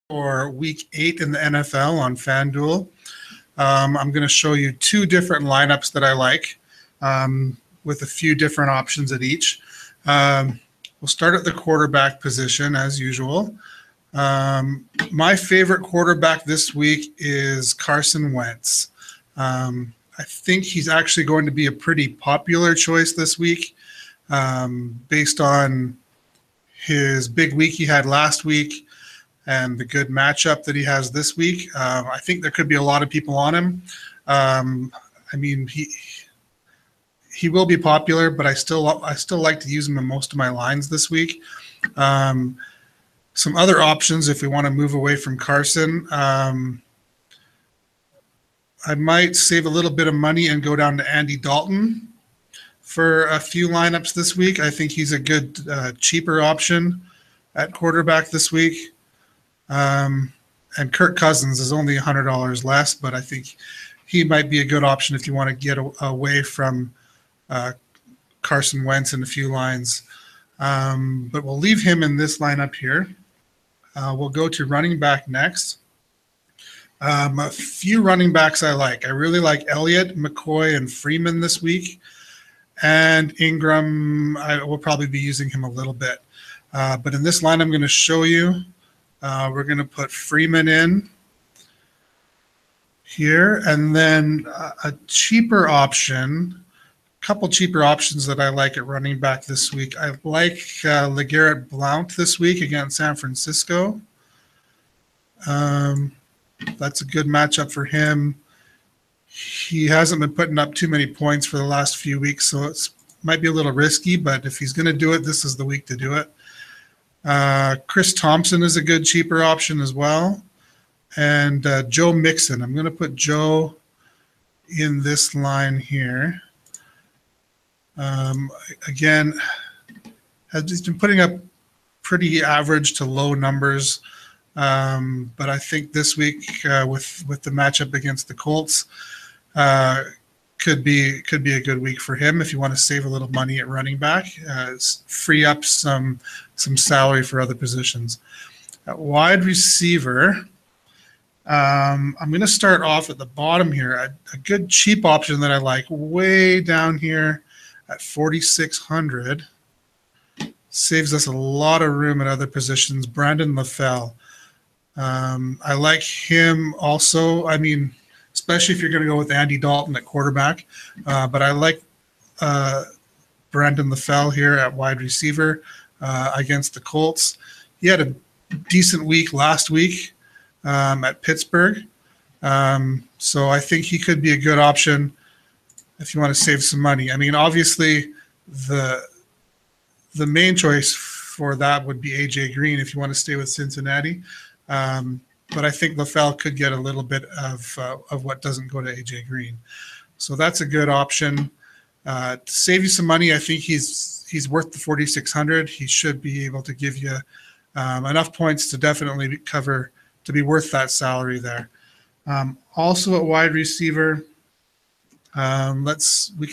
for week 8 in the NFL on Fanduel. I'm going to show you 2 different lineups that I like with a few different options at each. We'll start at the quarterback position as usual. My favorite quarterback this week is Carson Wentz. I think he's actually going to be a pretty popular choice this week based on his big week he had last week and the good matchup that he has this week. I think there could be a lot of people on him. I mean, he will be popular, but I still like to use him in most of my lines this week. Some other options if we want to move away from Carson. I might save a little bit of money and go down to Andy Dalton for a few lineups this week. I think he's a good cheaper option at quarterback this week. And Kirk Cousins is only $100 less, but I think he might be a good option if you want to get away from Carson Wentz in a few lines. But we'll leave him in this lineup here. We'll go to running back next. A few running backs I like. I really like Elliot, McCoy, and Freeman this week. And Ingram, I will probably be using him a little bit. But in this line I'm going to show you, we're going to put Freeman in here. And then a cheaper option, a couple cheaper options that I like at running back this week. I like LeGarrette Blount this week against San Francisco. That's a good matchup for him. He hasn't been putting up too many points for the last few weeks, so it might be a little risky, but if he's going to do it, this is the week to do it. Chris Thompson is a good cheaper option as well. And Joe Mixon. I'm going to put Joe in this line here. Again, he's been putting up pretty average to low numbers. But I think this week with the matchup against the Colts could be a good week for him if you want to save a little money at running back, free up some salary for other positions. At wide receiver, I'm going to start off at the bottom here. A good cheap option that I like way down here at 4,600 saves us a lot of room at other positions. Brandon Lafell. I like him also. I mean, especially if you're going to go with Andy Dalton at quarterback. But I like Brandon Lafell here at wide receiver against the Colts. He had a decent week last week at Pittsburgh. So I think he could be a good option if you want to save some money. I mean, obviously, the main choice for that would be A.J. Green if you want to stay with Cincinnati. But I think Lafell could get a little bit of what doesn't go to A.J. Green. So that's a good option. To save you some money, I think he's worth the 4,600. He should be able to give you enough points to definitely cover, to be worth that salary there. Also at wide receiver, we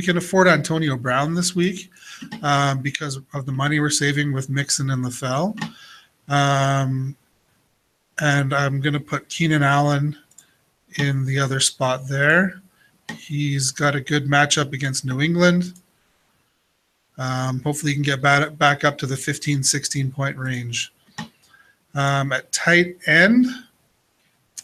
can afford Antonio Brown this week because of the money we're saving with Mixon and Lafell. And I'm going to put Keenan Allen in the other spot there. He's got a good matchup against New England. Hopefully he can get back up to the 15, 16-point range. At tight end,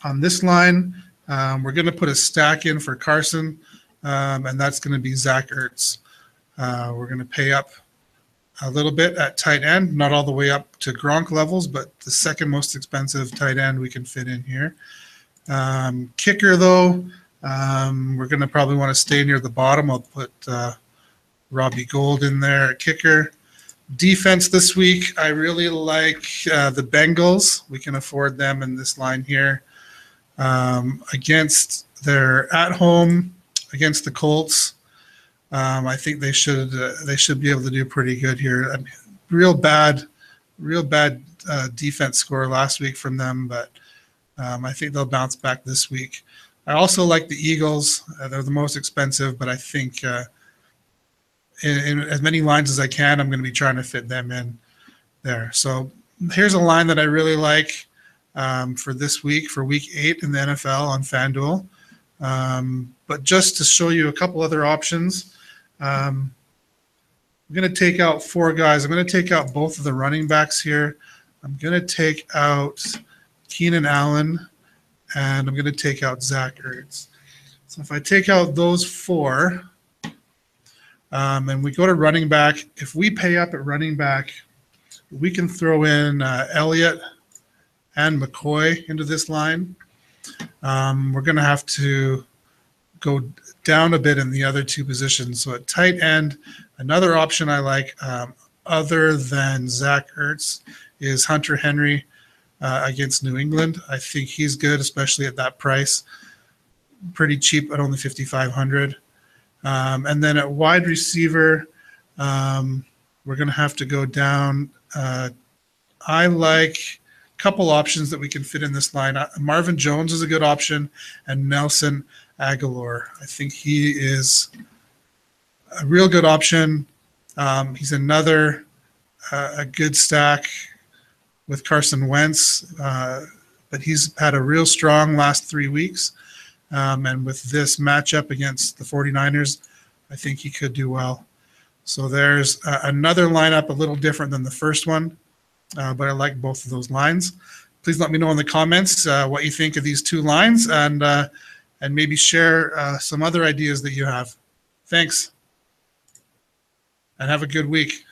on this line, we're going to put a stack in for Carson, and that's going to be Zach Ertz. We're going to pay up a little bit at tight end, not all the way up to Gronk levels, but the second most expensive tight end we can fit in here. Kicker, though, we're going to probably want to stay near the bottom. I'll put Robbie Gould in there at kicker. Defense this week, I really like the Bengals. We can afford them in this line here. They're at home against the Colts. I think they should be able to do pretty good here. I mean, real bad defense score last week from them, but I think they'll bounce back this week. I also like the Eagles. They're the most expensive, but I think in as many lines as I can, I'm going to be trying to fit them in there. So Here's a line that I really like for this week, for week 8 in the NFL on Fanduel. But just to show you a couple other options, I'm going to take out 4 guys. I'm going to take out both of the running backs here. I'm going to take out Keenan Allen, and I'm going to take out Zach Ertz. So if I take out those 4, and we go to running back, if we pay up at running back, we can throw in Elliot and McCoy into this line. We're going to have to go down a bit in the other 2 positions. So at tight end, another option I like other than Zach Ertz is Hunter Henry against New England. I think he's good, especially at that price. Pretty cheap at only $5,500. And then at wide receiver, we're going to have to go down. I like a couple options that we can fit in this line. Marvin Jones is a good option, and Nelson Agholor. I think he is a real good option. He's another a good stack with Carson Wentz, but he's had a real strong last 3 weeks. And with this matchup against the 49ers, I think he could do well. So there's another lineup a little different than the first one, but I like both of those lines. Please let me know in the comments what you think of these 2 lines, and maybe share some other ideas that you have. Thanks, and have a good week.